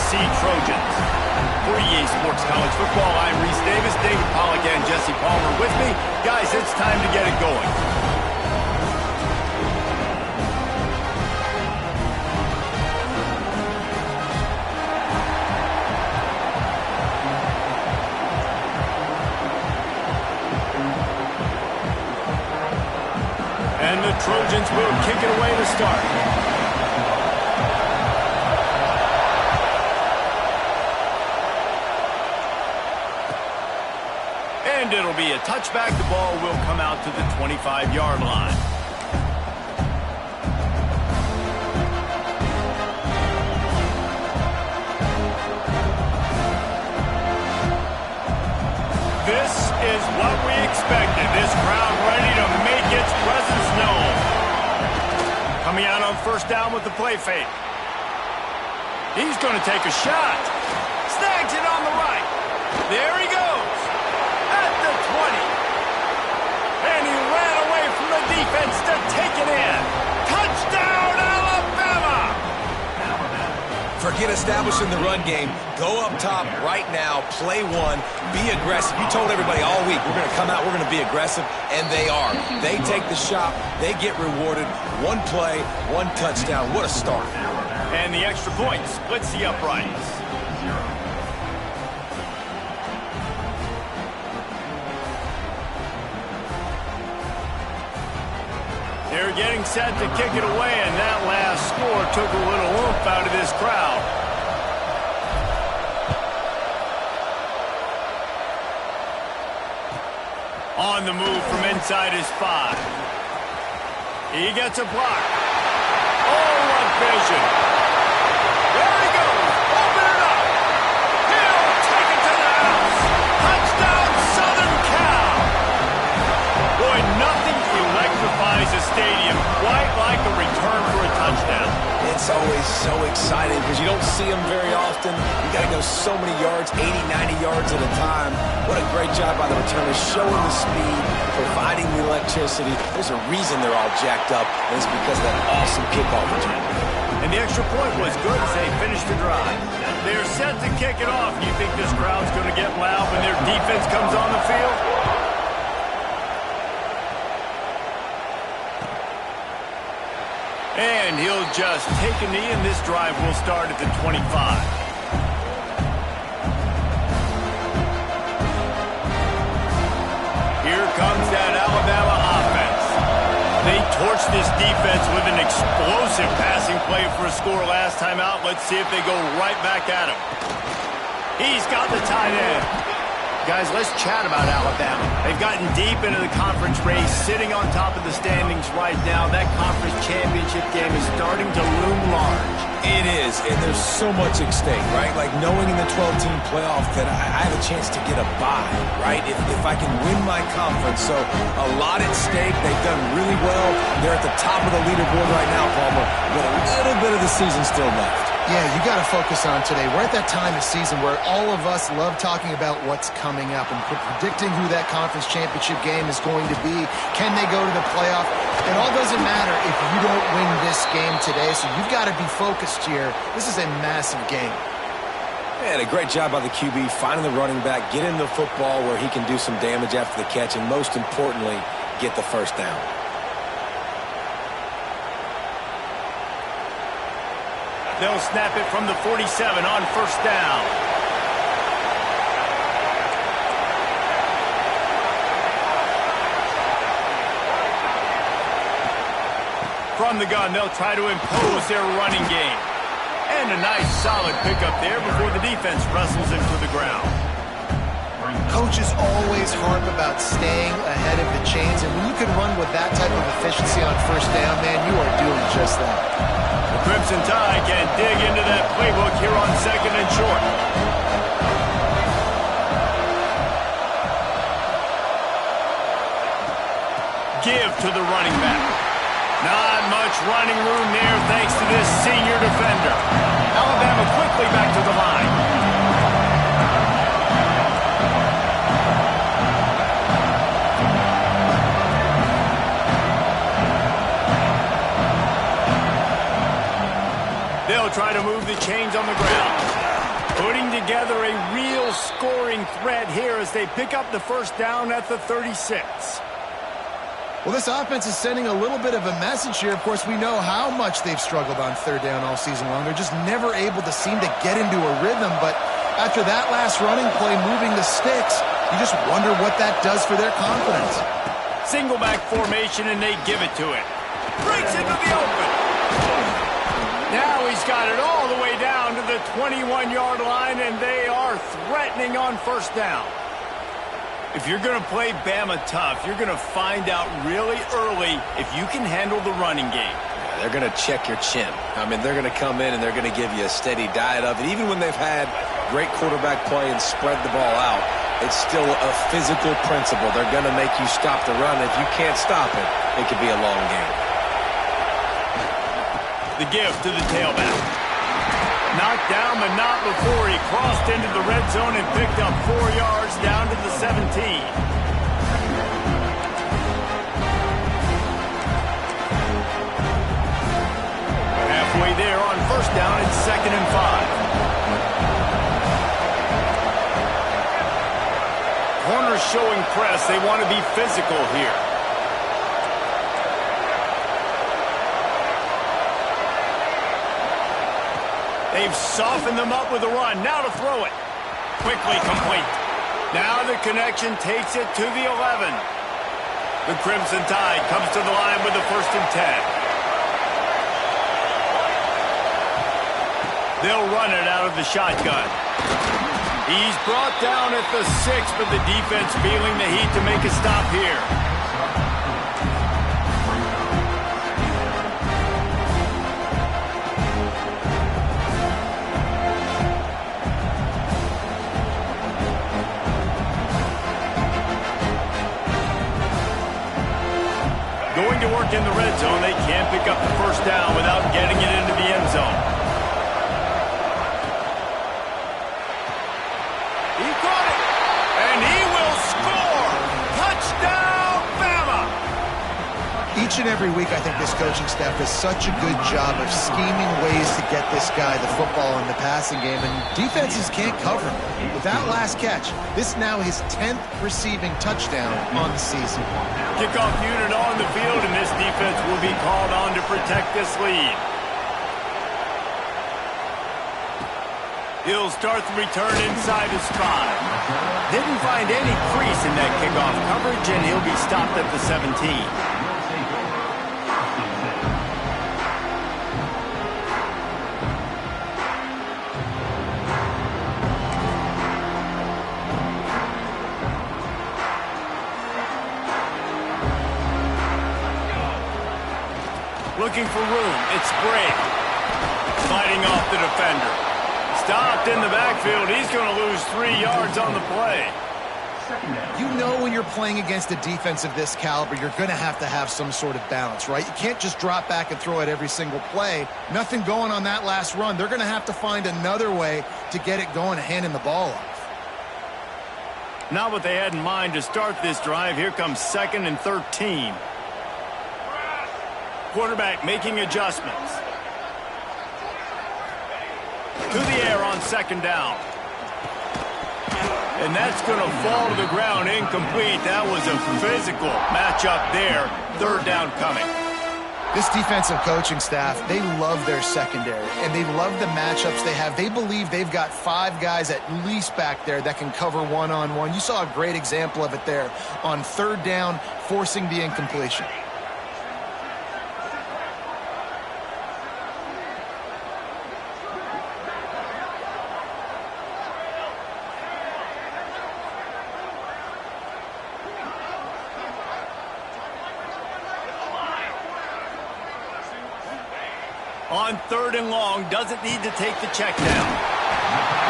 USC Trojans. For EA Sports College Football, I'm Reese Davis, David Pollack, and Jesse Palmer with me. Guys, it's time to get it going. And the Trojans will kick it away to start. And it'll be a touchback. The ball will come out to the 25-yard line. This is what we expected. This crowd ready to make its presence known. Coming out on first down with the play fake. He's going to take a shot. Snags it on the right. There he goes. At the 20. And he ran away from the defense to take it in. Touchdown, Alabama! Forget establishing the run game. Go up top right now. Play one. Be aggressive. You told everybody all week, we're going to come out, we're going to be aggressive, and they are. They take the shot. They get rewarded. One play, one touchdown. What a start. And the extra point splits the uprights. They're getting set to kick it away, and that last score took a little oomph out of this crowd. On the move from inside his 5. He gets a block. Oh, what vision. There he goes. Open it up. He'll take it to the house. Touchdown, Southern Cal. Boy, nothing electrifies a stadium quite like a return for a touchdown. It's always so exciting because you don't see them very often. You got to go so many yards, 80, 90 yards at a time. What a great job by the returners, showing the speed, providing the electricity. There's a reason they're all jacked up, and it's because of that awesome kickoff return. And the extra point was good as they finished the drive. They're set to kick it off. You think this crowd's going to get loud when their defense comes on the field? And he'll just take a knee, and this drive will start at the 25. Here comes that Alabama offense. They torched this defense with an explosive passing play for a score last time out. Let's see if they go right back at him. He's got the tight end. Guys, let's chat about Alabama. They've gotten deep into the conference race, sitting on top of the standings right now. That conference championship game is starting to loom large. It is, and there's so much at stake, right? Like knowing in the 12-team playoff that I have a chance to get a bye, right? If I can win my conference. So a lot at stake. They've done really well. They're at the top of the leaderboard right now, Palmer, with a little bit of the season still left. Yeah, you got to focus on today. We're at that time of season where all of us love talking about what's coming up and predicting who that conference championship game is going to be. Can they go to the playoff? It all doesn't matter if you don't win this game today, so you've got to be focused here. This is a massive game. And a great job by the QB, finding the running back, get into the football where he can do some damage after the catch, and most importantly, get the first down. They'll snap it from the 47 on first down. From the gun, they'll try to impose their running game. And a nice solid pickup there before the defense wrestles him to the ground. Coaches always harp about staying ahead of the chains, and when you can run with that type of efficiency on first down, man, you are doing just that. The Crimson Tide can dig into that playbook here on second and short. Give to the running back. Not much running room there thanks to this senior defender. Alabama quickly back to the line. They'll try to move the chains on the ground. Putting together a real scoring threat here as they pick up the first down at the 36. Well, this offense is sending a little bit of a message here. Of course, we know how much they've struggled on third down all season long. They're just never able to seem to get into a rhythm. But after that last running play, moving the sticks, you just wonder what that does for their confidence. Single back formation, and they give it to him. Breaks into the open. Now he's got it all the way down to the 21-yard line, and they are threatening on first down. If you're going to play Bama tough, you're going to find out really early if you can handle the running game. Yeah, they're going to check your chin. I mean, they're going to come in and they're going to give you a steady diet of it. Even when they've had great quarterback play and spread the ball out, it's still a physical principle. They're going to make you stop the run. If you can't stop it, it could be a long game. The give to the tailback. Knocked down, but not before he crossed into the red zone and picked up 4 yards down to the 17. Halfway there on first down, it's 2nd and 5. Corners showing press. They want to be physical here. They've softened them up with a run. Now to throw it. Quickly complete. Now the connection takes it to the 11. The Crimson Tide comes to the line with the 1st and 10. They'll run it out of the shotgun. He's brought down at the 6, but the defense feeling the heat to make a stop here. Going to work in the red zone, they can't pick up the first down without getting it into the end zone. He caught it, and he will score! Touchdown, Bama! Each and every week, I think this coaching staff does such a good job of scheming ways to get this guy the football in the passing game, and defenses can't cover him. With that last catch, this now his 10th receiving touchdown on the season. Kickoff unit on the field, and this defense will be called on to protect this lead. He'll start the return inside his 5. Didn't find any crease in that kickoff coverage, and he'll be stopped at the 17. Looking for room. It's Bray. Fighting off the defender. Stopped in the backfield. He's going to lose 3 yards on the play. You know when you're playing against a defense of this caliber, you're going to have some sort of balance, right? You can't just drop back and throw it every single play. Nothing going on that last run. They're going to have to find another way to get it going and handing the ball off. Not what they had in mind to start this drive. Here comes 2nd and 13. Quarterback making adjustments. To the air on 2nd down. And that's going to fall to the ground incomplete. That was a physical matchup there. 3rd down coming. This defensive coaching staff, they love their secondary, and they love the matchups they have. They believe they've got 5 guys at least back there that can cover one-on-one. You saw a great example of it there on 3rd down, forcing the incompletion. On 3rd and long, doesn't need to take the check down.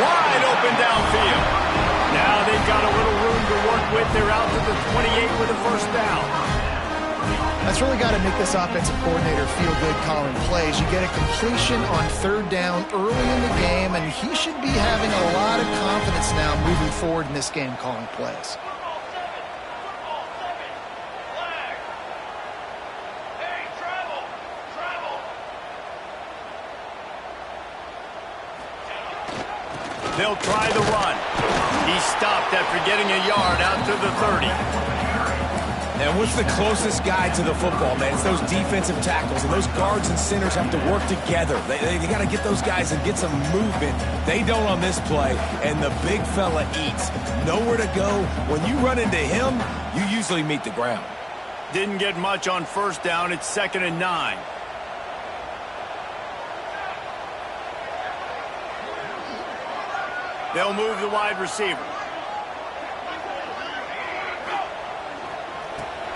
Wide open downfield. Now they've got a little room to work with. They're out to the 28 with a 1st down. That's really got to make this offensive coordinator feel good calling plays. You get a completion on 3rd down early in the game, and he should be having a lot of confidence now moving forward in this game calling plays. They'll try the run. He stopped after getting a yard out to the 30. And what's the closest guy to the football, man? It's those defensive tackles, and those guards and centers have to work together. They got to get those guys and get some movement. They don't on this play, and the big fella eats. Nowhere to go. When you run into him, you usually meet the ground. Didn't get much on first down. It's 2nd and 9. They'll move the wide receiver.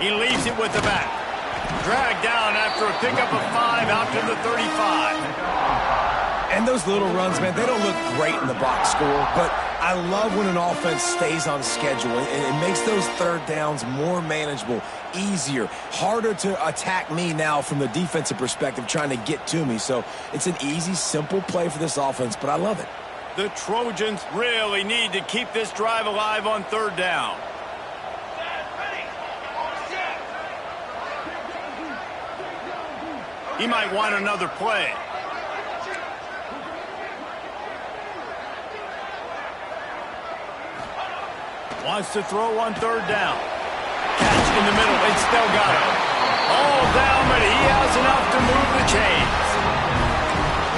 He leaves it with the back. Dragged down after a pickup of 5 out to the 35. And those little runs, man, they don't look great in the box score, but I love when an offense stays on schedule, and it makes those third downs more manageable, easier, harder to attack me now from the defensive perspective trying to get to me. So it's an easy, simple play for this offense, but I love it. The Trojans really need to keep this drive alive on third down. He might want another play. Wants to throw on third down. Catch in the middle. It's Delgado. All down, but he has enough to move the chains.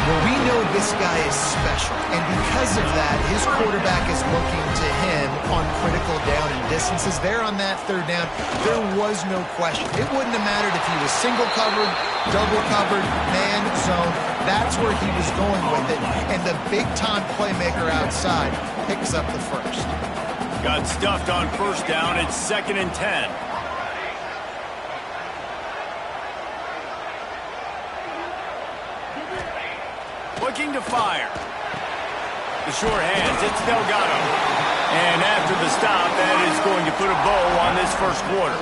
Well, we know this guy is special, and because of that, his quarterback is looking to him on critical down and distances. There on that third down, there was no question. It wouldn't have mattered if he was single covered, double covered, man, zone. That's where he was going with it, and the big-time playmaker outside picks up the first. Got stuffed on first down. It's 2nd and 10. Looking to fire. The short hands, it's Delgado. And after the stop, that is going to put a bow on this first quarter.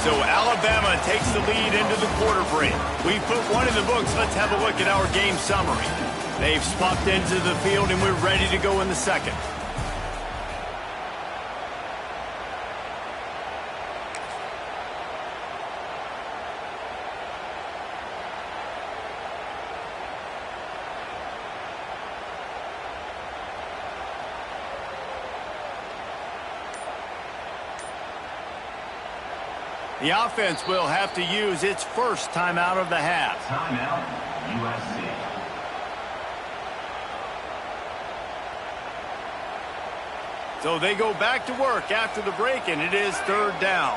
So Alabama takes the lead into the quarter break. We've put one in the books. Let's have a look at our game summary. They've swapped into the field, and we're ready to go in the second. The offense will have to use its first timeout of the half. Timeout, USC. So they go back to work after the break, and it is third down.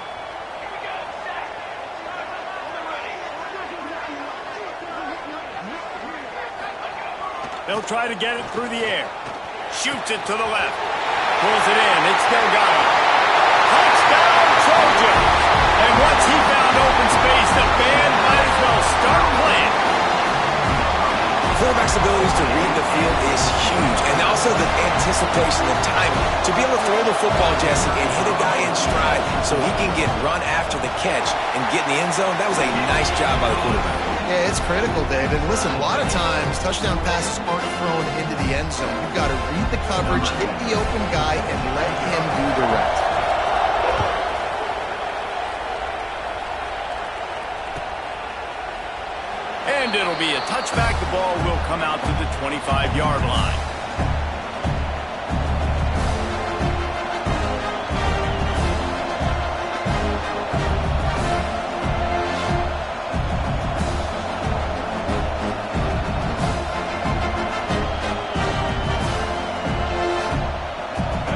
They'll try to get it through the air. Shoots it to the left. Pulls it in. It's Delgado. Touchdown, Trojans! And once he found open space, the band might as well start playing. Quarterback's abilities to read the field is huge, and also the anticipation, the timing. To be able to throw the football, Jesse, and hit a guy in stride so he can get run after the catch and get in the end zone, that was a nice job by the quarterback. Yeah, it's critical, David. Listen, a lot of times touchdown passes aren't thrown into the end zone. You've got to read the coverage, hit the open guy, and let him do the rest. And it'll be a touchback. The ball will come out to the 25-yard line.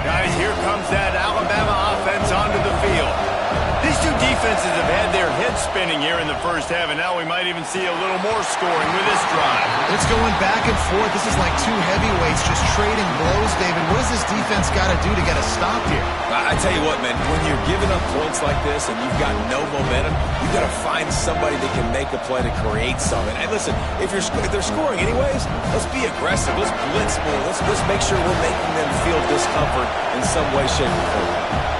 Guys, here comes that Alabama offense onto the field. These two defenses have had their heads spinning here in the first half, and now we might even see a little more scoring with this drive. It's going back and forth. This is like two heavyweights just trading blows, David. What does this defense got to do to get a stop here? I tell you what, man, when you're giving up points like this and you've got no momentum, you've got to find somebody that can make a play to create something. And listen, if they're scoring anyways, let's be aggressive. Let's blitz more. Let's make sure we're making them feel discomfort in some way, shape, or form.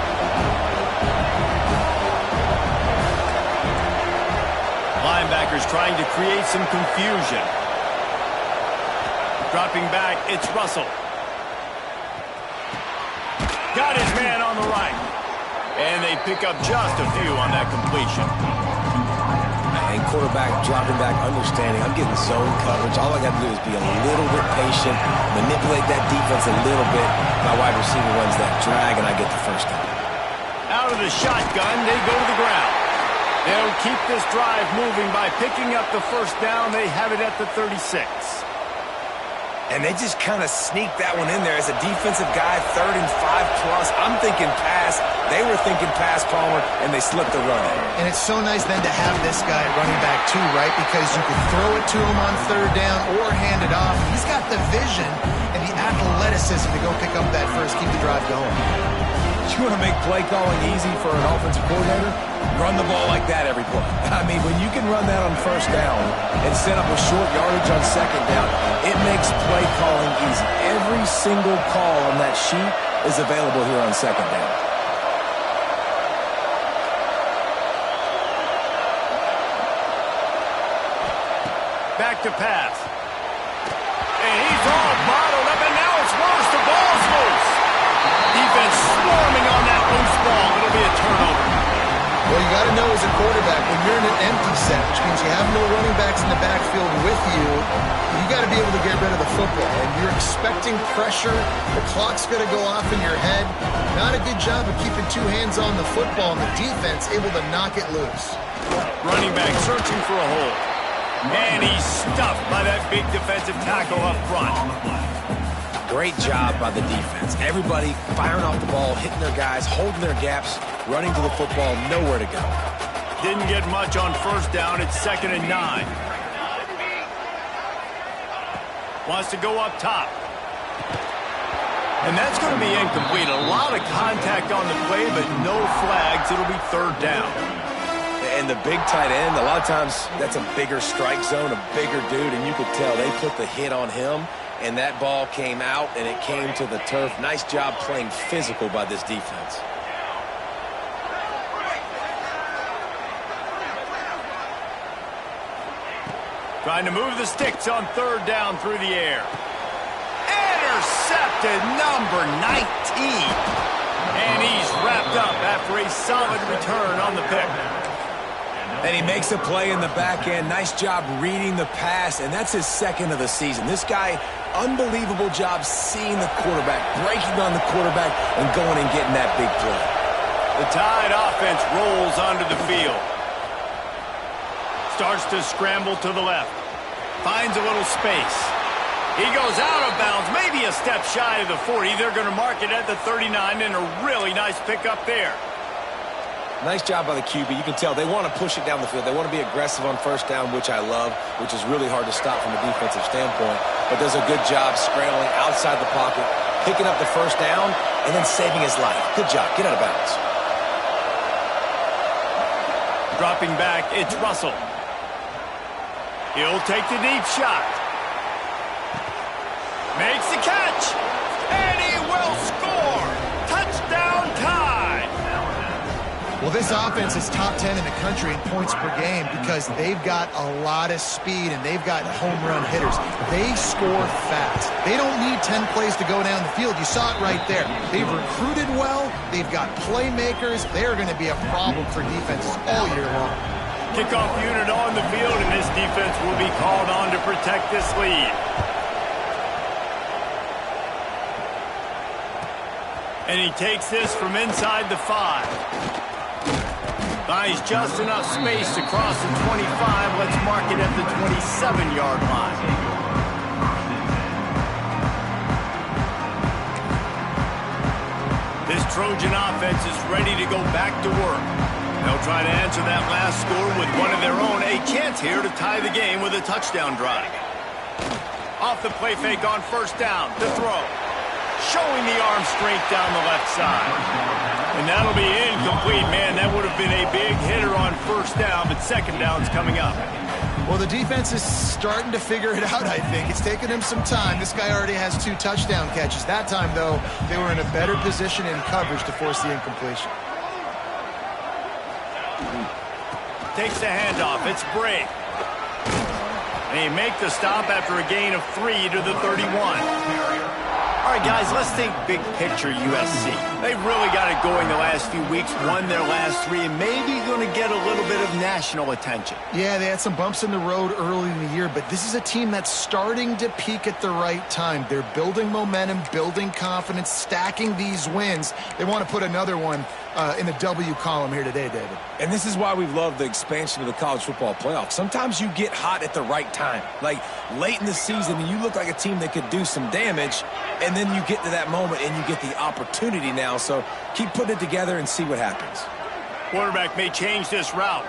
Linebackers trying to create some confusion. Dropping back, it's Russell. Got his man on the right. And they pick up just a few on that completion. And quarterback dropping back, understanding I'm getting zone coverage. All I got to do is be a little bit patient, manipulate that defense a little bit. My wide receiver runs that drag, and I get the first down. Out of the shotgun, they go to the ground. They'll keep this drive moving by picking up the first down. They have it at the 36. And they just kind of sneaked that one in there as a defensive guy, 3rd and 5+. I'm thinking pass. They were thinking pass, Palmer, and they slipped the run. And it's so nice then to have this guy running back too, right? Because you could throw it to him on 3rd down or hand it off. He's got the vision and the athleticism to go pick up that first, keep the drive going. You want to make play calling easy for an offensive coordinator? Run the ball like that every play. I mean, when you can run that on 1st down and set up a short yardage on 2nd down, it makes play calling easy. Every single call on that sheet is available here on 2nd down. Back to pass. And he's all bottled up, and now it's worse. The ball's loose. Defense swarming on that loose ball. It'll be a turnover. Well, you got to know as a quarterback, when you're in an empty set, which means you have no running backs in the backfield with you, you got to be able to get rid of the football. And you're expecting pressure. The clock's going to go off in your head. Not a good job of keeping 2 hands on the football, and the defense able to knock it loose. Running back searching for a hole. And he's stuffed by that big defensive tackle up front. Great job by the defense. Everybody firing off the ball, hitting their guys, holding their gaps, running to the football, nowhere to go. Didn't get much on 1st down. It's 2nd and 9. Wants to go up top. And that's going to be incomplete. A lot of contact on the play, but no flags. It'll be 3rd down. And the big tight end, a lot of times that's a bigger strike zone, a bigger dude, and you could tell they put the hit on him, and that ball came out, and it came to the turf. Nice job playing physical by this defense. Trying to move the sticks on 3rd down through the air. Intercepted, number 19. And he's wrapped up after a solid return on the pick. And he makes a play in the back end. Nice job reading the pass, and that's his 2nd of the season. This guy, unbelievable job seeing the quarterback, breaking on the quarterback, and going and getting that big play. The Tide offense rolls onto the field. Starts to scramble to the left. Finds a little space. He goes out of bounds, maybe a step shy of the 40. They're going to mark it at the 39, and a really nice pickup there. Nice job by the QB. You can tell they want to push it down the field. They want to be aggressive on 1st down, which I love, which is really hard to stop from a defensive standpoint. But does a good job scrambling outside the pocket, picking up the 1st down, and then saving his life. Good job. Get out of bounds. Dropping back, it's Russell. He'll take the deep shot. Makes the catch. And he will score. Touchdown Tide. Well, this offense is top 10 in the country in points per game because they've got a lot of speed and they've got home run hitters. They score fast. They don't need 10 plays to go down the field. You saw it right there. They've recruited well. They've got playmakers. They're going to be a problem for defenses all year long. Kickoff unit on the field, and this defense will be called on to protect this lead. And he takes this from inside the 5. Buys just enough space to cross the 25. Let's mark it at the 27-yard line. This Trojan offense is ready to go back to work. They'll try to answer that last score with one of their own. A chance here to tie the game with a touchdown drive. Off the play fake on 1st down. The throw. Showing the arm strength down the left side. And that'll be incomplete. Man, that would have been a big hitter on 1st down, but 2nd down's coming up. Well, the defense is starting to figure it out, I think. It's taken him some time. This guy already has 2 touchdown catches. That time, though, they were in a better position in coverage to force the incompletion. Takes the handoff. It's Bray. And he make the stop after a gain of 3 to the 31. All right, guys, let's think big picture USC. They've really got it going the last few weeks, won their last 3, and maybe going to get a little bit of national attention. Yeah, they had some bumps in the road early in the year, but this is a team that's starting to peak at the right time. They're building momentum, building confidence, stacking these wins. They want to put another one in the W column here today, David. And this is why we've loved the expansion of the college football playoff. Sometimes you get hot at the right time. Like late in the season, and you look like a team that could do some damage, and then you get to that moment and you get the opportunity now. So keep putting it together and see what happens. Quarterback may change this route.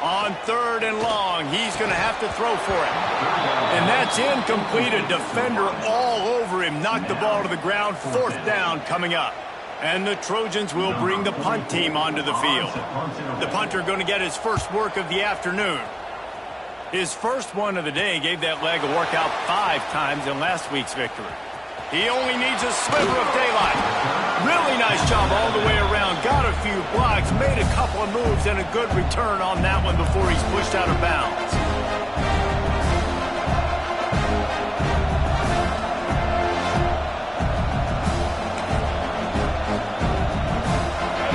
On 3rd and long, he's going to have to throw for it. And that's incomplete. A defender all over him. Knocked the ball to the ground. 4th down coming up. And the Trojans will bring the punt team onto the field. The punter going to get his first work of the afternoon. His first one of the day gave that leg a workout 5 times in last week's victory. He only needs a sliver of daylight. Really nice job all the way around. Got a few blocks, made a couple of moves, and a good return on that one before he's pushed out of bounds.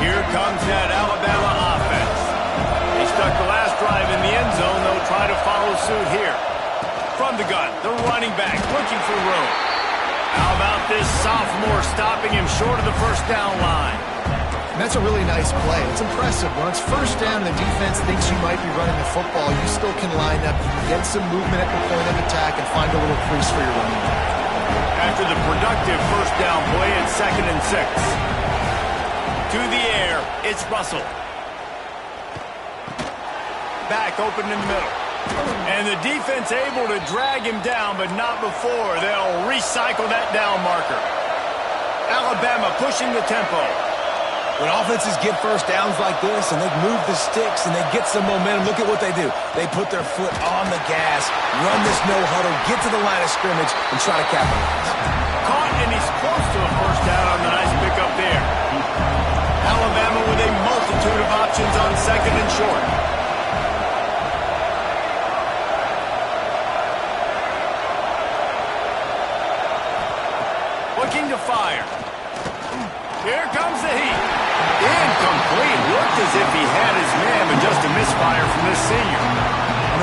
Here comes that Alabama offense. They stuck the last drive in the end zone. They'll try to follow suit here. From the gun, the running back looking for room. How about this sophomore stopping him short of the first down line? And that's a really nice play. It's impressive. When it's first down and the defense thinks you might be running the football, you still can line up, you can get some movement at the point of attack and find a little crease for your running back. After the productive first down play, it's 2nd and 6. To the air, it's Russell. Back open in the middle. And the defense able to drag him down, but not before. They'll recycle that down marker. Alabama pushing the tempo. When offenses get first downs like this and they move the sticks and they get some momentum, look at what they do. They put their foot on the gas, run this no huddle, get to the line of scrimmage, and try to capitalize. Caught, and he's close to a first down on the nice pickup there. Alabama with a multitude of options on 2nd and short. Looking to fire. Here comes the heat. Incomplete. Looked as if he had his man, but just a misfire from this senior. I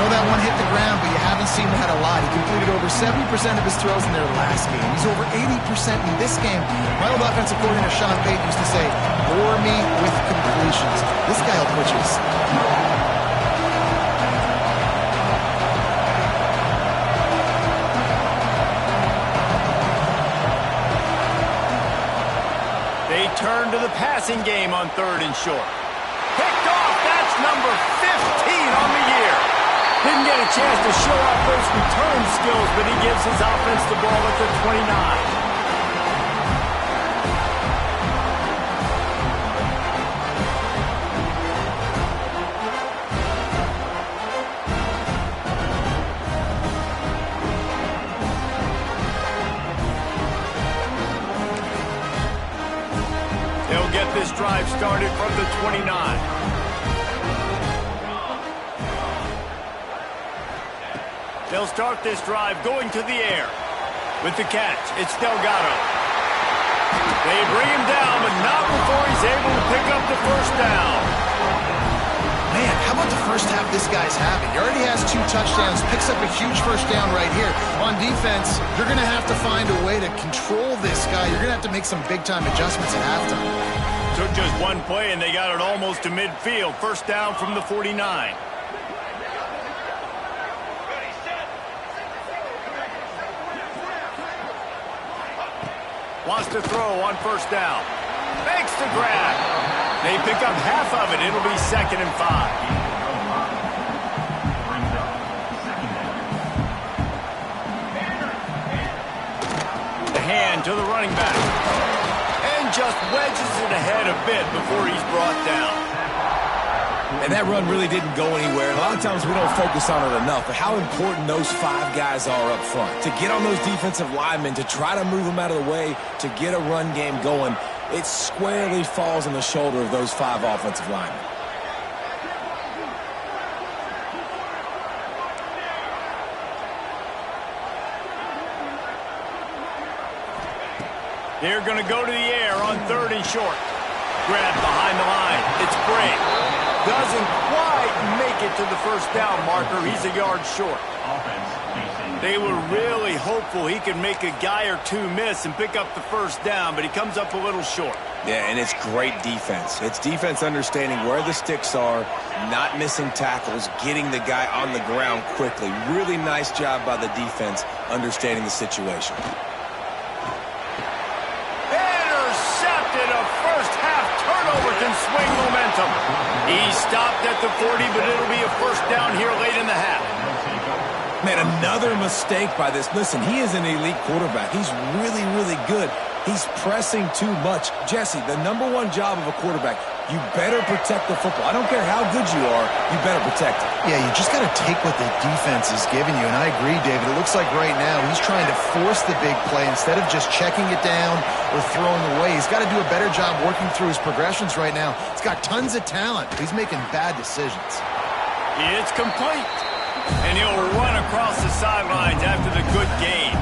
know that one hit the ground, but you haven't seen that a lot. He completed over 70% of his throws in their last game. He's over 80% in this game. My old offensive coordinator, Sean Payton, used to say, bore me with completions. This guy will put you to sleep. They turn to the passing game on 3rd and short. Picked off. That's number 15 on the year. Didn't get a chance to show off those return skills, but he gives his offense the ball at the 29. They'll get this drive started from the 29. They'll start this drive going to the air. With the catch, it's Delgado. They bring him down, but not before he's able to pick up the first down. Man, how about the first half this guy's having? He already has 2 touchdowns, picks up a huge first down right here. On defense, you're going to have to find a way to control this guy. You're going to have to make some big-time adjustments at halftime. Took just one play, and they got it almost to midfield. First down from the 49. Wants to throw on first down. Makes the grab. They pick up half of it. It'll be 2nd and 5. The hand to the running back. And just wedges it ahead a bit before he's brought down. And that run really didn't go anywhere. A lot of times we don't focus on it enough, but how important those 5 guys are up front. To get on those defensive linemen, to try to move them out of the way, to get a run game going, it squarely falls on the shoulder of those 5 offensive linemen. They're going to go to the air on 3rd and short. Grab behind the line. It's Brake. Doesn't quite make it to the first down marker. He's a yard short. They were really hopeful he could make a guy or two miss and pick up the first down, but he comes up a little short. Yeah, and it's great defense. It's defense understanding where the sticks are, not missing tackles, getting the guy on the ground quickly. Really nice job by the defense understanding the situation. Intercepted. A first-half turnover can swing momentum. He stopped at the 40, but it'll be a first down here late in the half. Man, another mistake by this. Listen, he is an elite quarterback. He's really, really good. He's pressing too much. Jesse, the #1 job of a quarterback, you better protect the football. I don't care how good you are, you better protect it. Yeah, you just got to take what the defense is giving you, and I agree, David. It looks like right now he's trying to force the big play instead of just checking it down or throwing away. He's got to do a better job working through his progressions right now. He's got tons of talent, but he's making bad decisions. It's complete. And he'll run across the sidelines after the good gain.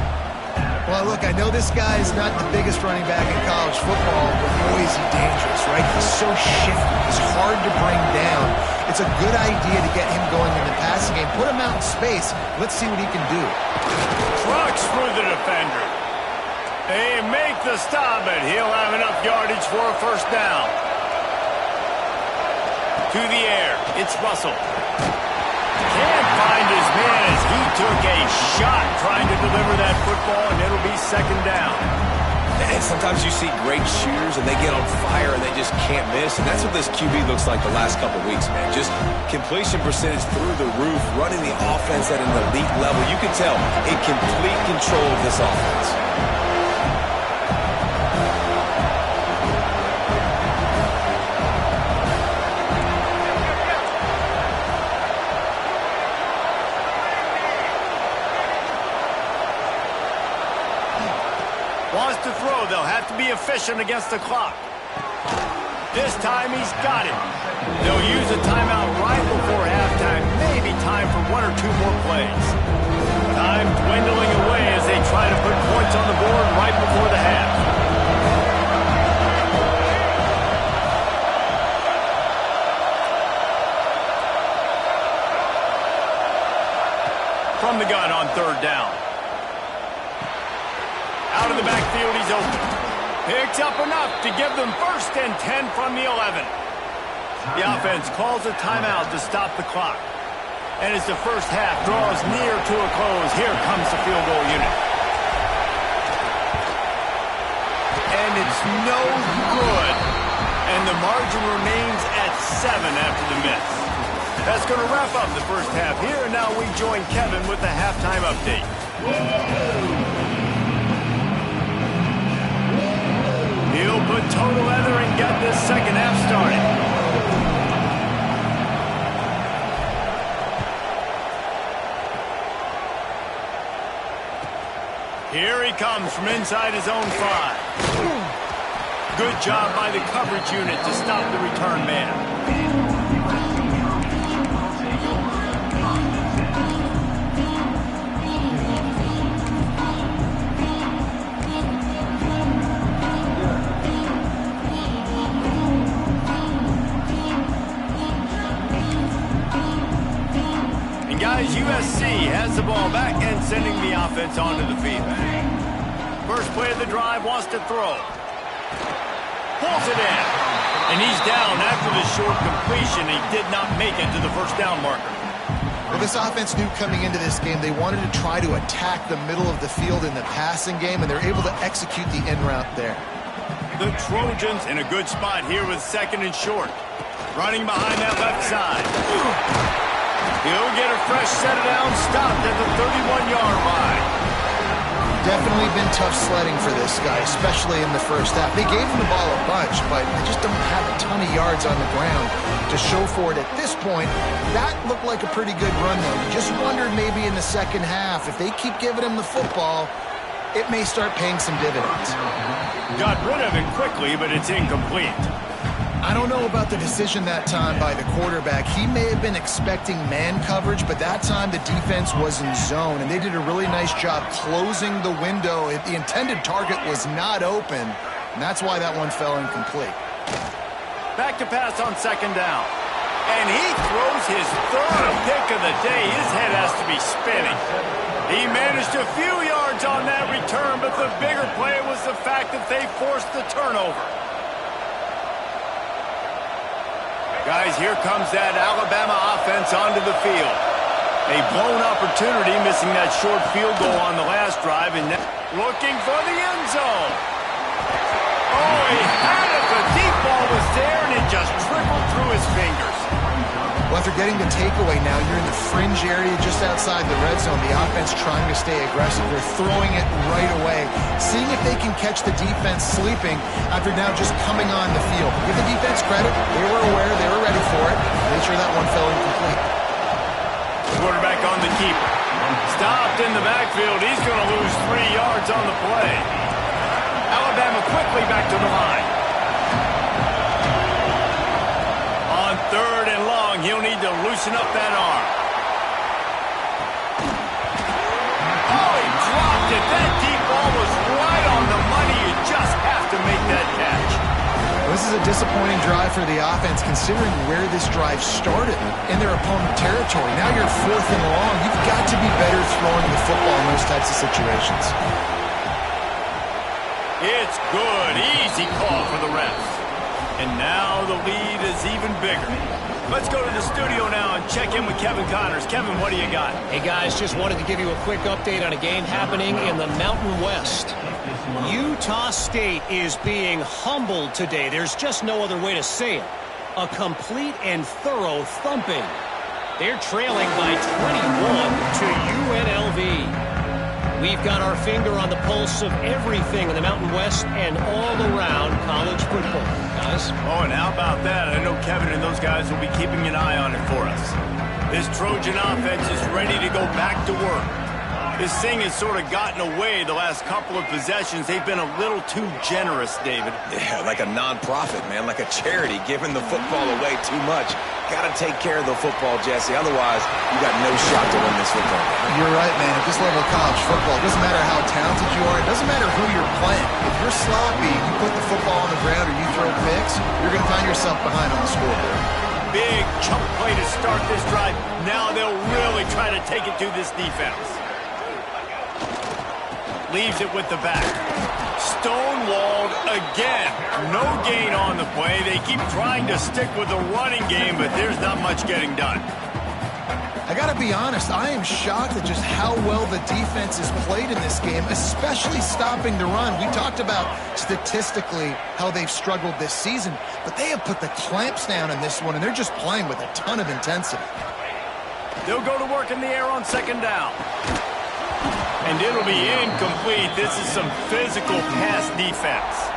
Well, look, I know this guy is not the biggest running back in college football, but boy, is he dangerous, right? He's so shifty. He's hard to bring down. It's a good idea to get him going in the passing game. Put him out in space. Let's see what he can do. Trucks through the defender. They make the stop, but he'll have enough yardage for a first down. To the air. It's Russell. Can't find his man as he took a shot trying to deliver that football, and it'll be second down. And sometimes you see great shooters, and they get on fire, and they just can't miss. And that's what this QB looks like the last couple weeks, man. Just completion percentage through the roof, running the offense at an elite level. You can tell in complete control of this offense. Wants to throw. They'll have to be efficient against the clock. This time he's got it. They'll use a timeout right before halftime. Maybe time for 1 or 2 more plays. Time dwindling away as they try to put points on the board right before the half. From the gun on 3rd down. Out of the backfield, he's open. Picks up enough to give them 1st and 10 from the 11. The offense calls a timeout to stop the clock. And as the first half draws near to a close, here comes the field goal unit. And it's no good. And the margin remains at 7 after the miss. That's going to wrap up the first half here. And now we join Kevin with the halftime update. He'll put total leather and get this second half started. Here he comes from inside his own 5. Good job by the coverage unit to stop the return man. Guys, USC has the ball back and sending the offense onto the field. First play of the drive, wants to throw. Pulls it in. And he's down after the short completion. He did not make it to the first down marker. Well, this offense knew coming into this game they wanted to try to attack the middle of the field in the passing game, and they're able to execute the in route there. The Trojans in a good spot here with 2nd and short. Running behind that left side. He'll get a fresh set down, stopped at the 31-yard line. Definitely been tough sledding for this guy, especially in the first half. They gave him the ball a bunch, but they just don't have a ton of yards on the ground to show for it at this point. That looked like a pretty good run, though. You just wondered maybe in the second half, if they keep giving him the football, it may start paying some dividends. Got rid of it quickly, but it's incomplete. I don't know about the decision that time by the quarterback. He may have been expecting man coverage, but that time the defense was in zone, and they did a really nice job closing the window. The intended target was not open, and that's why that one fell incomplete. Back to pass on second down. And he throws his third pick of the day. His head has to be spinning. He managed a few yards on that return, but the bigger play was the fact that they forced the turnover. Guys, here comes that Alabama offense onto the field. A blown opportunity, missing that short field goal on the last drive, and looking for the end zone. Oh, he had it. The deep ball was there, and it just trickled through his fingers. Well, after getting the takeaway, now you're in the fringe area just outside the red zone. The offense trying to stay aggressive. They're throwing it right away, seeing if they can catch the defense sleeping after now just coming on the field. Give the defense credit. They were aware. They were ready for it. Made sure that one fell incomplete. Quarterback on the keeper. Stopped in the backfield. He's going to lose 3 yards on the play. Alabama quickly back to the line. On third and long, he'll need to loosen up that arm. Oh, he dropped it. That deep ball was right on the money. You just have to make that catch. This is a disappointing drive for the offense, considering where this drive started in their opponent territory. Now you're fourth and long. You've got to be better throwing the football in those types of situations. It's good. Easy call for the refs. And now the lead is even bigger. Let's go to the studio now and check in with Kevin Connors. Kevin, what do you got? Hey, guys, just wanted to give you a quick update on a game happening in the Mountain West. Utah State is being humbled today. There's just no other way to say it. A complete and thorough thumping. They're trailing by 21 to UNLV. We've got our finger on the pulse of everything in the Mountain West and all around college football, guys. Oh, and how about that? I know Kevin and those guys will be keeping an eye on it for us. This Trojan offense is ready to go back to work. This thing has sort of gotten away the last couple of possessions. They've been a little too generous, David. Yeah, like a non-profit, man, like a charity, giving the football away too much. Got to take care of the football, Jesse. Otherwise, you got no shot to win this football game. You're right, man. At this level of college football, it doesn't matter how talented you are. It doesn't matter who you're playing. If you're sloppy, you put the football on the ground or you throw picks, you're going to find yourself behind on the scoreboard. Big chunk play to start this drive. Now they'll really try to take it to this defense. Leaves it with the back. Stonewalled again. No gain on the play. They keep trying to stick with the running game, but there's not much getting done. I got to be honest, I am shocked at just how well the defense has played in this game, especially stopping the run. We talked about statistically how they've struggled this season, but they have put the clamps down in this one, and they're just playing with a ton of intensity. They'll go to work in the air on second down. And it'll be incomplete. This is some physical pass defense.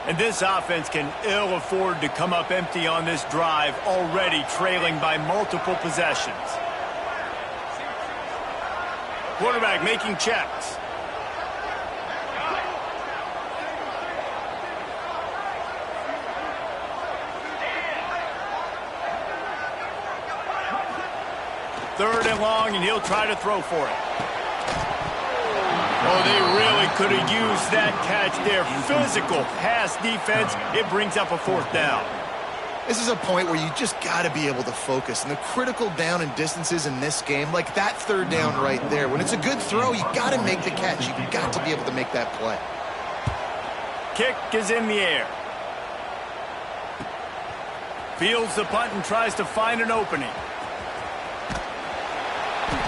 And this offense can ill afford to come up empty on this drive, already trailing by multiple possessions. Quarterback making checks. Third and long, and he'll try to throw for it. Oh, they really could have used that catch there. Physical pass defense. It brings up a fourth down. This is a point where you just got to be able to focus. And the critical down and distances in this game, like that third down right there, when it's a good throw, you got to make the catch. You've got to be able to make that play. Kick is in the air. Fields the punt and tries to find an opening.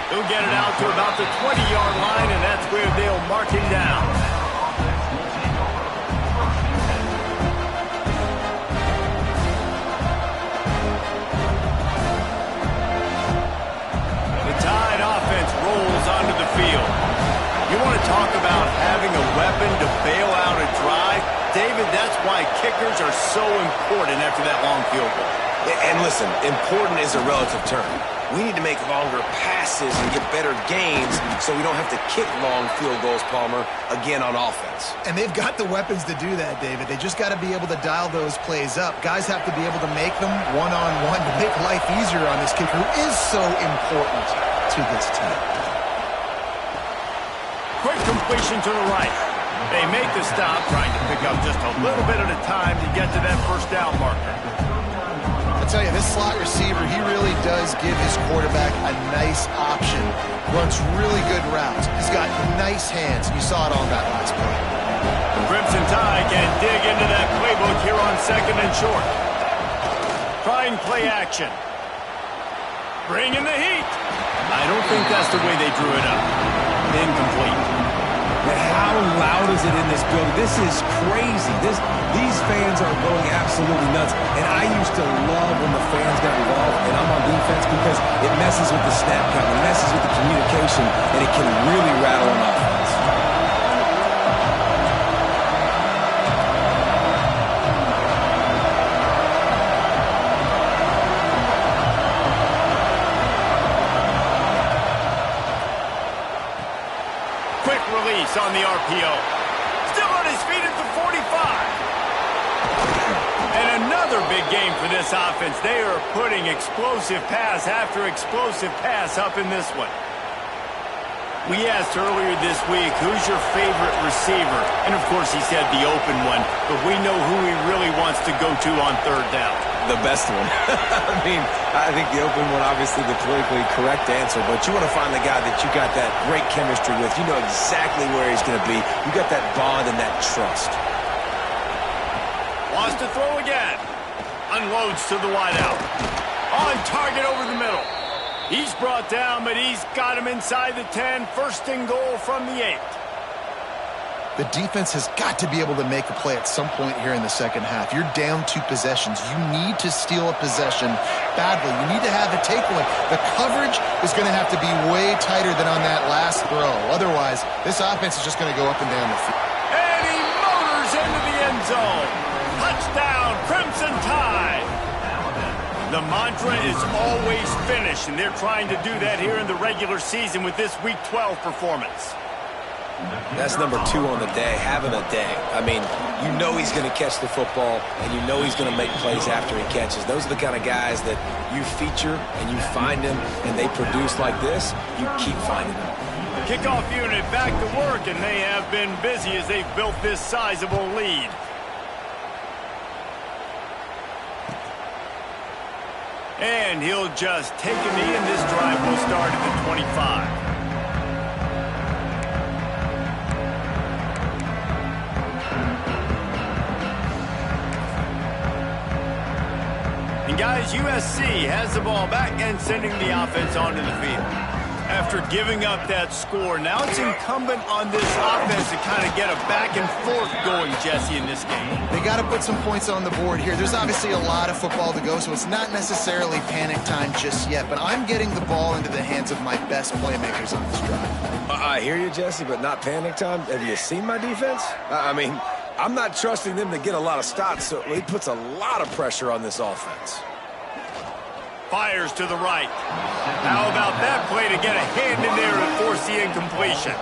He'll get it out to about the 20-yard line, and that's where they'll mark him down. The Tide offense rolls onto the field. You want to talk about having a weapon to bail out a drive? David, that's why kickers are so important after that long field goal. And listen, important is a relative term. We need to make longer passes and get better gains so we don't have to kick long field goals, Palmer, again on offense. And they've got the weapons to do that, David. They just got to be able to dial those plays up. Guys have to be able to make them one-on-one to make life easier on this kicker who is so important to this team. Quick completion to the right. They make the stop, trying to pick up just a little bit at a time to get to that first down marker. I tell you, this slot receiver, he really does give his quarterback a nice option. Runs really good routes. He's got nice hands. You saw it on that last play. The Crimson Tide can dig into that playbook here on 2nd and short. Trying play action. Bringing the heat. I don't think that's the way they drew it up. Incomplete. And how loud is it in this building? This is crazy. These fans are going absolutely nuts. And I used to love when the fans got involved, and I'm on defense, because it messes with the snap count, it messes with the communication, and it can really rattle an offense. Quick release on the RPO. Still on his feet at the 45. And another big game for this offense. They are putting explosive pass after explosive pass up in this one. We asked earlier this week, who's your favorite receiver? And of course he said the open one, but we know who he really wants to go to on 3rd down. The best one. I think the open one, obviously the politically correct answer, but you want to find the guy that you got that great chemistry with. You know exactly where he's going to be. You got that bond and that trust. Wants to throw again. Unloads to the wideout. On target over the middle. He's brought down, but he's got him inside the 10. 1st and goal from the 8. The defense has got to be able to make a play at some point here in the second half. You're down 2 possessions. You need to steal a possession badly. You need to have a takeaway. The coverage is going to have to be way tighter than on that last throw. Otherwise, this offense is just going to go up and down the field. And he motors into the end zone. Touchdown, Crimson Tide. The mantra is always finish, and they're trying to do that here in the regular season with this Week 12 performance. That's number 2 on the day, having a day. I mean, you know he's going to catch the football, and you know he's going to make plays after he catches. Those are the kind of guys that you feature, and you find them, and they produce like this. You keep finding them. Kickoff unit back to work, and they have been busy as they've built this sizable lead. And he'll just take a knee, and this drive will start at the 25. And guys, USC has the ball back and sending the offense onto the field. After giving up that score, now it's incumbent on this offense to kind of get a back and forth going, Jesse, in this game. They got to put some points on the board here. There's obviously a lot of football to go, so it's not necessarily panic time just yet, but I'm getting the ball into the hands of my best playmakers on this drive. I hear you, Jesse, but not panic time. Have you seen my defense? I mean, I'm not trusting them to get a lot of stops, so it puts a lot of pressure on this offense. Fires to the right. How about that play to get a hand in there and force the incompletion?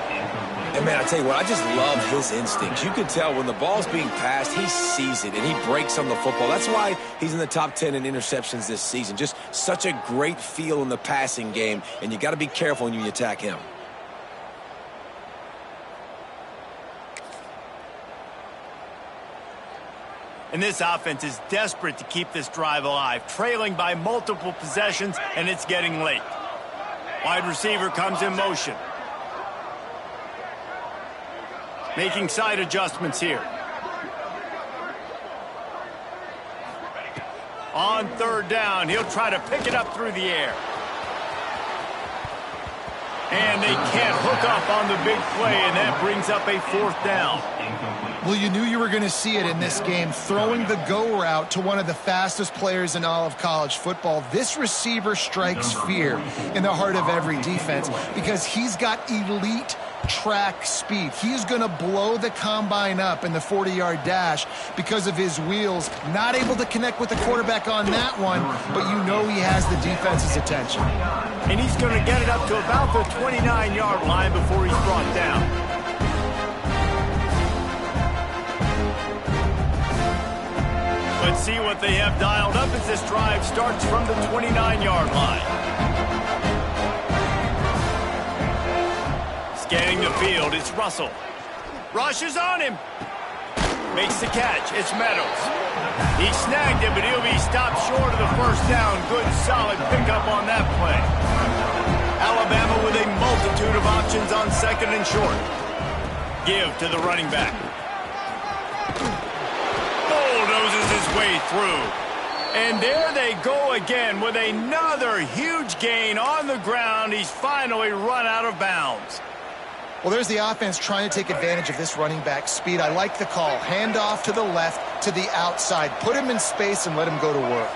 And, man, I tell you what, I just love his instincts. You can tell when the ball's being passed, he sees it, and he breaks on the football. That's why he's in the top 10 in interceptions this season. Just such a great feel in the passing game, and you got to be careful when you attack him. And this offense is desperate to keep this drive alive, trailing by multiple possessions, and it's getting late. Wide receiver comes in motion. Making side adjustments here. On 3rd down, he'll try to pick it up through the air. And they can't hook up on the big play, and that brings up a 4th down. Well, you knew you were going to see it in this game, throwing the go route to one of the fastest players in all of college football. This receiver strikes fear in the heart of every defense because he's got elite track speed. He's going to blow the combine up in the 40-yard dash because of his wheels. Not able to connect with the quarterback on that one, but you know he has the defense's attention. And he's going to get it up to about the 29-yard line before he's brought down. Let's see what they have dialed up as this drive starts from the 29-yard line. Scanning the field, it's Russell. Rushes on him. Makes the catch. It's Meadows. He snagged it, but he'll be stopped short of the first down. Good, solid pickup on that play. Alabama with a multitude of options on second and short. Give to the running back. Bulldozes his way through. And there they go again with another huge gain on the ground. He's finally run out of bounds. Well, there's the offense trying to take advantage of this running back speed. I like the call. Hand off to the left, to the outside. Put him in space and let him go to work.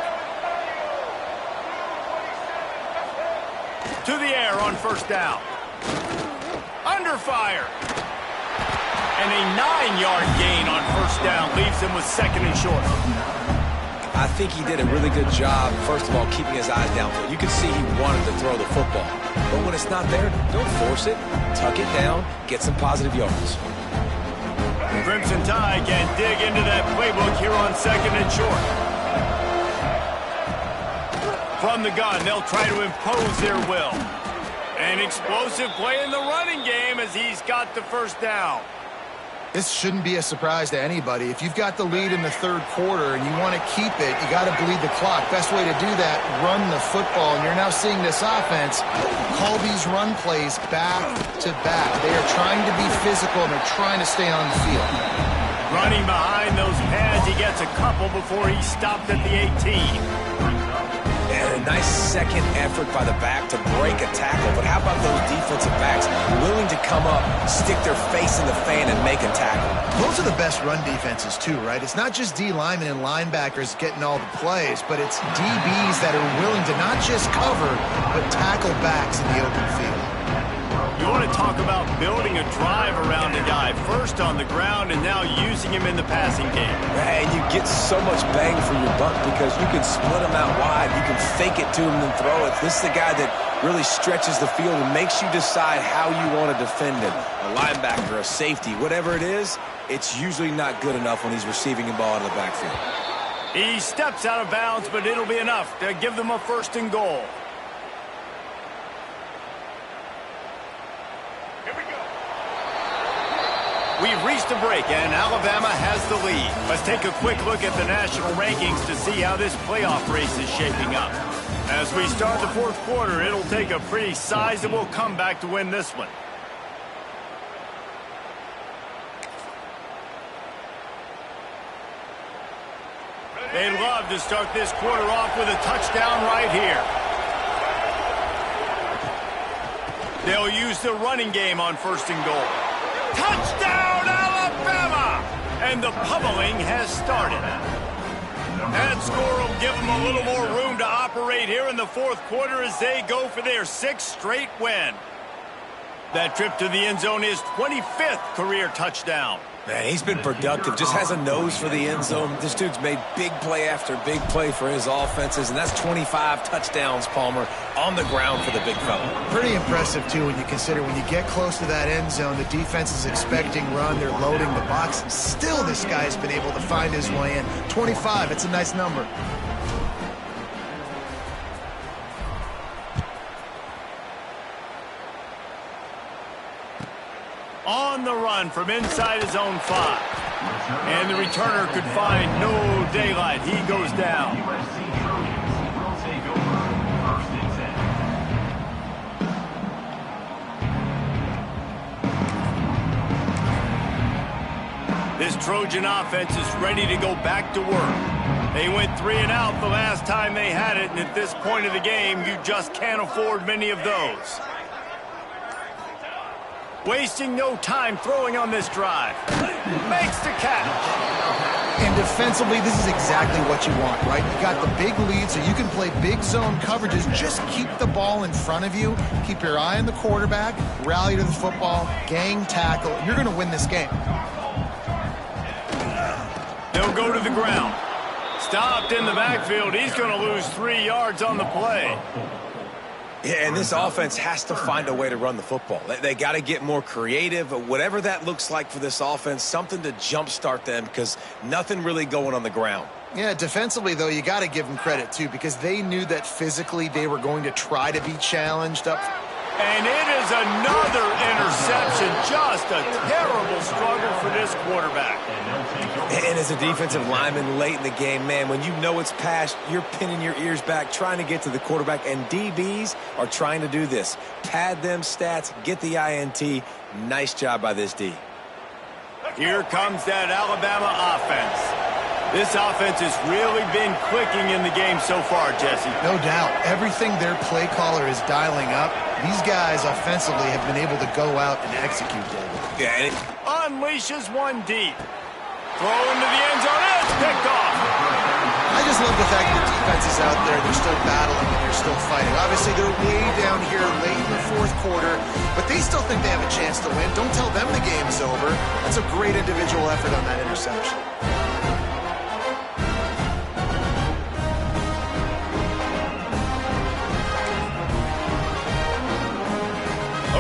To the air on first down. Under fire. And a 9-yard gain on first down leaves him with second and short. I think he did a really good job, first of all, keeping his eyes downfield. You could see he wanted to throw the football. But when it's not there, don't force it. Tuck it down, get some positive yards. Crimson Tide can dig into that playbook here on second and short. From the gun, they'll try to impose their will. An explosive play in the running game as he's got the first down. This shouldn't be a surprise to anybody. If you've got the lead in the third quarter and you want to keep it, you got to bleed the clock. Best way to do that, run the football. And you're now seeing this offense call these run plays back to back. They are trying to be physical and they're trying to stay on the field. Running behind those pads, he gets a couple before he's stopped at the 18. And a nice second effort by the back to break a tackle. But how about those defensive backs willing to come up, stick their face in the fan, and make a tackle? Those are the best run defenses, too, right? It's not just D linemen and linebackers getting all the plays, but it's DBs that are willing to not just cover, but tackle backs in the open field. You want to talk about building a drive around a guy, first on the ground and now using him in the passing game. And you get so much bang for your buck because you can split him out wide. You can fake it to him and throw it. This is the guy that really stretches the field and makes you decide how you want to defend him. A linebacker, a safety, whatever it is, it's usually not good enough when he's receiving the ball out of the backfield. He steps out of bounds, but it'll be enough to give them a first and goal. We've reached a break, and Alabama has the lead. Let's take a quick look at the national rankings to see how this playoff race is shaping up. As we start the fourth quarter, it'll take a pretty sizable comeback to win this one. They'd love to start this quarter off with a touchdown right here. They'll use the running game on first and goal. Touchdown, Alabama! And the pummeling has started. That score will give them a little more room to operate here in the fourth quarter as they go for their 6th straight win. That trip to the end zone is 25th career touchdown. Man, he's been productive, just has a nose for the end zone. This dude's made big play after big play for his offenses, and that's 25 touchdowns, Palmer, on the ground for the big fella. Pretty impressive, too, when you consider when you get close to that end zone, the defense is expecting run, they're loading the box, and still this guy's been able to find his way in. 25, it's a nice number. On the run from inside his own 5. And the returner could find no daylight. He goes down. USC Trojans will take over first and 10. This Trojan offense is ready to go back to work. They went 3 and out the last time they had it, and at this point of the game, you just can't afford many of those. Wasting no time throwing on this drive. Makes the catch. And defensively, this is exactly what you want, right? You got the big lead, so you can play big zone coverages. Just keep the ball in front of you. Keep your eye on the quarterback. Rally to the football. Gang tackle. You're going to win this game. They'll go to the ground. Stopped in the backfield. He's going to lose 3 yards on the play. Yeah, and this offense has to find a way to run the football. They got to get more creative, whatever that looks like for this offense, something to jumpstart them because nothing really going on the ground. Yeah, defensively, though, you got to give them credit, too, because they knew that physically they were going to try to be challenged up. And it is another interception. Just a terrible struggle for this quarterback. And as a defensive lineman late in the game, man, when you know it's past, you're pinning your ears back, trying to get to the quarterback, and DBs are trying to do this. Pad them stats, get the INT. Nice job by this D. Here comes that Alabama offense. This offense has really been clicking in the game so far, Jesse. No doubt. Everything their play caller is dialing up, these guys offensively have been able to go out and execute, David. Yeah, and it unleashes one deep. Throw into the end zone. It's picked off. I just love the fact that the defense is out there. They're still battling and they're still fighting. Obviously, they're way down here late in the fourth quarter, but they still think they have a chance to win. Don't tell them the game's over. That's a great individual effort on that interception.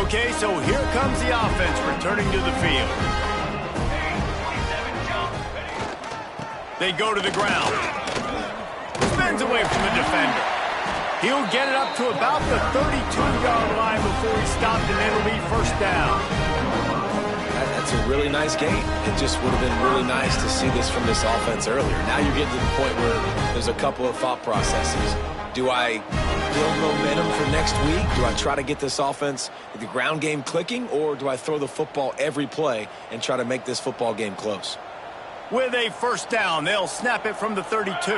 Okay, so here comes the offense returning to the field. They go to the ground. Spins away from the defender. He'll get it up to about the 32-yard line before he's stopped, and it'll be first down. That's a really nice game. It just would have been really nice to see this from this offense earlier. Now you're getting to the point where there's a couple of thought processes. Do I build momentum for next week? Do I try to get this offense, the ground game clicking, or do I throw the football every play and try to make this football game close? With a first down, they'll snap it from the 32.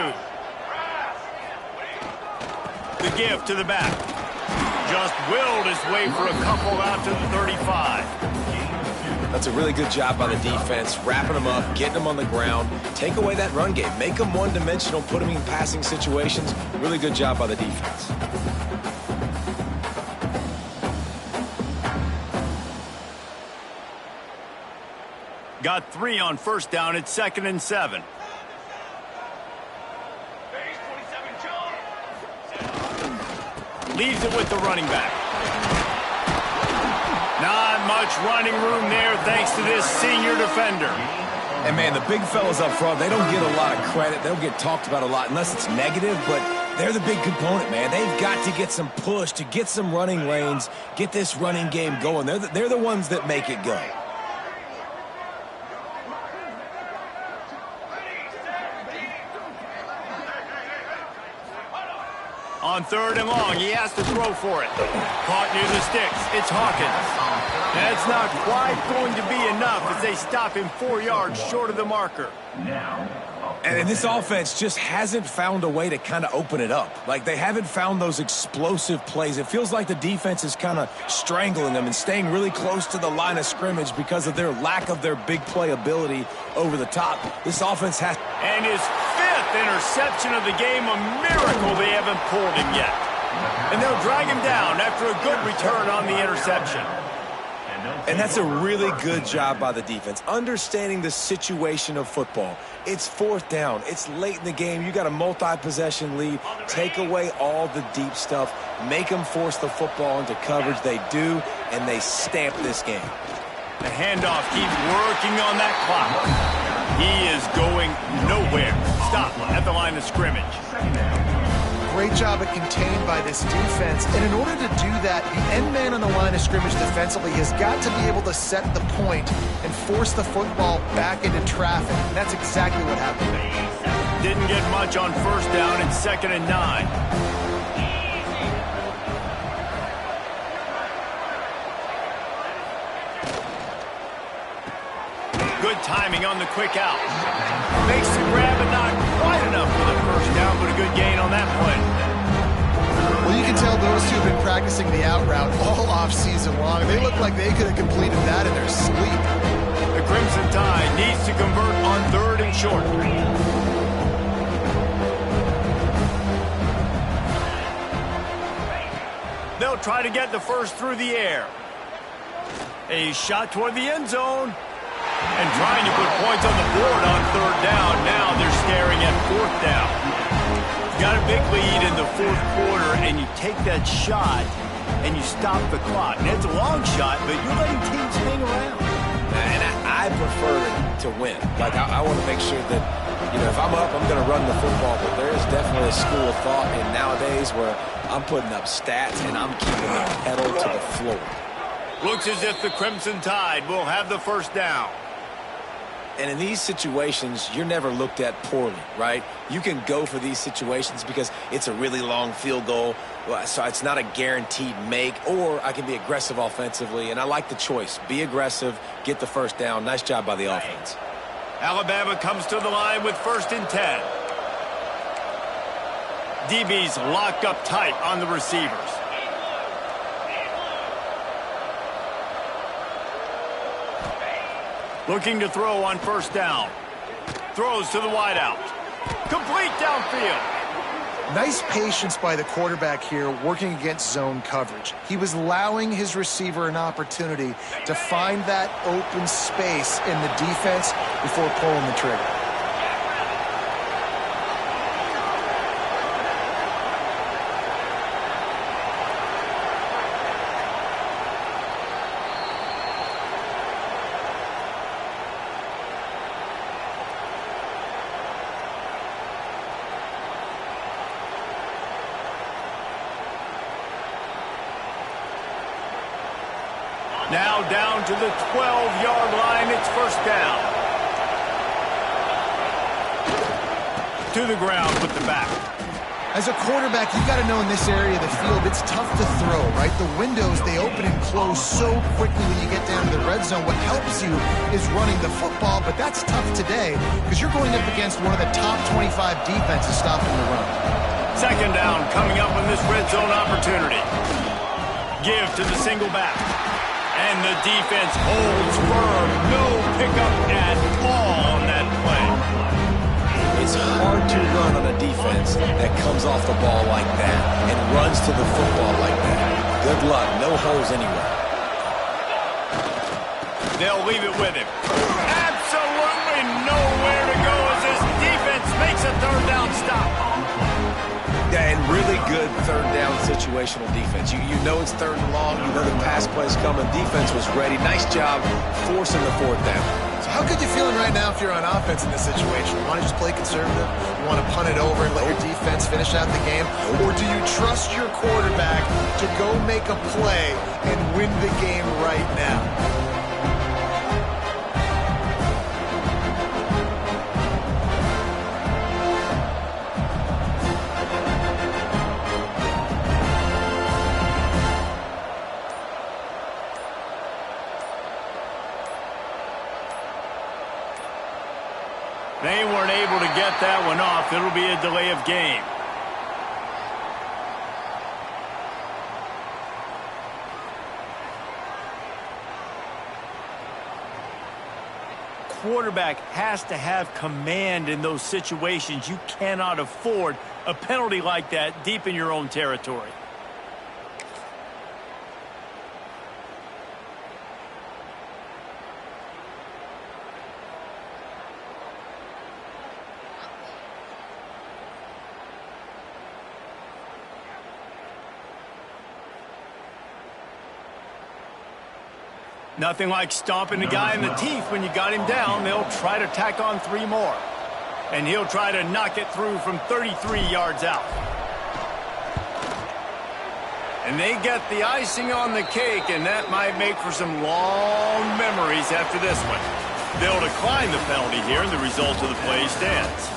The give to the back. Just willed his way for a couple out to the 35. That's a really good job by the defense, wrapping them up, getting them on the ground. Take away that run game. Make them one-dimensional, put them in passing situations. Really good job by the defense. Got 3 on first down. It's 2nd and 7. Leaves it with the running back. Not much running room there thanks to this senior defender. And, man, the big fellas up front, they don't get a lot of credit. They don't get talked about a lot unless it's negative, but they're the big component, man. They've got to get some push, to get some running lanes, get this running game going. They're the ones that make it go. On 3rd and long, he has to throw for it. Caught near the sticks. It's Hawkins. That's not quite going to be enough as they stop him 4 yards short of the marker. And this offense just hasn't found a way to kind of open it up. Like, they haven't found those explosive plays. It feels like the defense is kind of strangling them and staying really close to the line of scrimmage because of their lack of their big play ability over the top. This offense has... And his 5th interception of the game, a miracle they haven't pulled him yet. And they'll drag him down after a good return on the interception. And that's a really good job by the defense, understanding the situation of football. It's 4th down. It's late in the game. You got a multi-possession lead. Take away all the deep stuff. Make them force the football into coverage. They do, and they stamp this game. The handoff keeps working on that clock. He is going nowhere. Stop at the line of scrimmage. Great job at contained by this defense. And in order to do that, the end man on the line of scrimmage defensively has got to be able to set the point and force the football back into traffic. And that's exactly what happened. Didn't get much on first down. It's 2nd and 9. Good timing on the quick out. Makes the grab, but not quite enough for the first down, but a good gain on that play. Well, you can tell those two have been practicing the out route all off season long. They look like they could have completed that in their sleep. The The Crimson Tide needs to convert on 3rd and short. They'll try to get the first through the air. A shot toward the end zone. And trying to put points on the board on 3rd down. Now they're staring at 4th down. Got a big lead in the 4th quarter, and you take that shot, and you stop the clock. And it's a long shot, but you're letting teams hang around. And I prefer to win. Like, I want to make sure that, you know, if I'm up, I'm going to run the football. But there is definitely a school of thought in nowadays where I'm putting up stats and I'm keeping the pedal to the floor. Looks as if the Crimson Tide will have the first down. And in these situations, you're never looked at poorly, right? You can go for these situations because it's a really long field goal, so it's not a guaranteed make, or I can be aggressive offensively, and I like the choice. Be aggressive, get the first down. Nice job by the offense. Alabama comes to the line with 1st and 10. DB's locked up tight on the receivers. Looking to throw on 1st down. Throws to the wideout. Complete downfield. Nice patience by the quarterback here working against zone coverage. He was allowing his receiver an opportunity to find that open space in the defense before pulling the trigger. Now down to the 12-yard line. It's 1st down. To the ground with the back. As a quarterback, you got to know in this area of the field, it's tough to throw, right? The windows, they open and close so quickly when you get down to the red zone. What helps you is running the football, but that's tough today because you're going up against one of the top 25 defenses stopping the run. 2nd down coming up on this red zone opportunity. Give to the single back. And the defense holds firm. No pickup at all on that play. It's hard to run on a defense that comes off the ball like that and runs to the football like that. Good luck. No holes anywhere. They'll leave it with him. Absolutely nowhere to go as this defense makes a 3rd down stop. Yeah, and really good 3rd down situational defense. You know it's 3rd and long. You know the pass play's coming. Defense was ready. Nice job forcing the 4th down. So how good you feeling right now if you're on offense in this situation? You want to just play conservative? You want to punt it over and let your defense finish out the game? Or do you trust your quarterback to go make a play and win the game right now? They weren't able to get that one off. It'll be a delay of game. Quarterback has to have command in those situations. You cannot afford a penalty like that deep in your own territory. Nothing like stomping the guy in the teeth when you got him down. They'll try to tack on 3 more. And he'll try to knock it through from 33 yards out. And they get the icing on the cake, and that might make for some long memories after this one. They'll decline the penalty here, and the result of the play stands.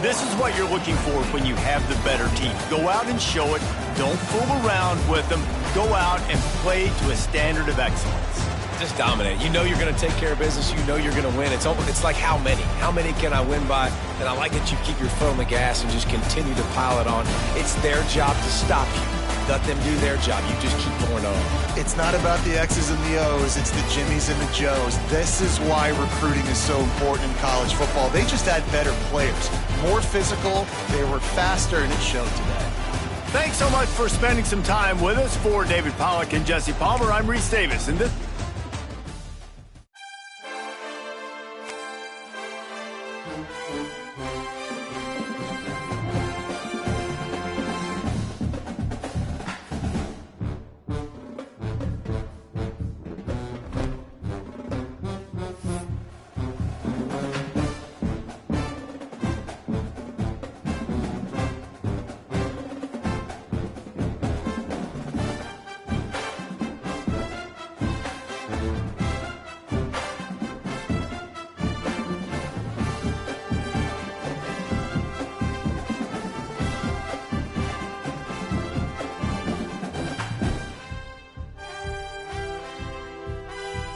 This is what you're looking for when you have the better team. Go out and show it. Don't fool around with them. Go out and play to a standard of excellence. Just dominate. You know you're going to take care of business. You know you're going to win. It's like how many? How many can I win by? And I like that you keep your foot on the gas and just continue to pile it on. It's their job to stop you. let them do their job. You just keep going on. It's not about the X's and the O's. It's the Jimmies and the Joes. This is why recruiting is so important in college football. They just had better players, more physical, they were faster, and it showed today. Thanks so much for spending some time with us. For David Pollack and Jesse Palmer, I'm Reese Davis, and this...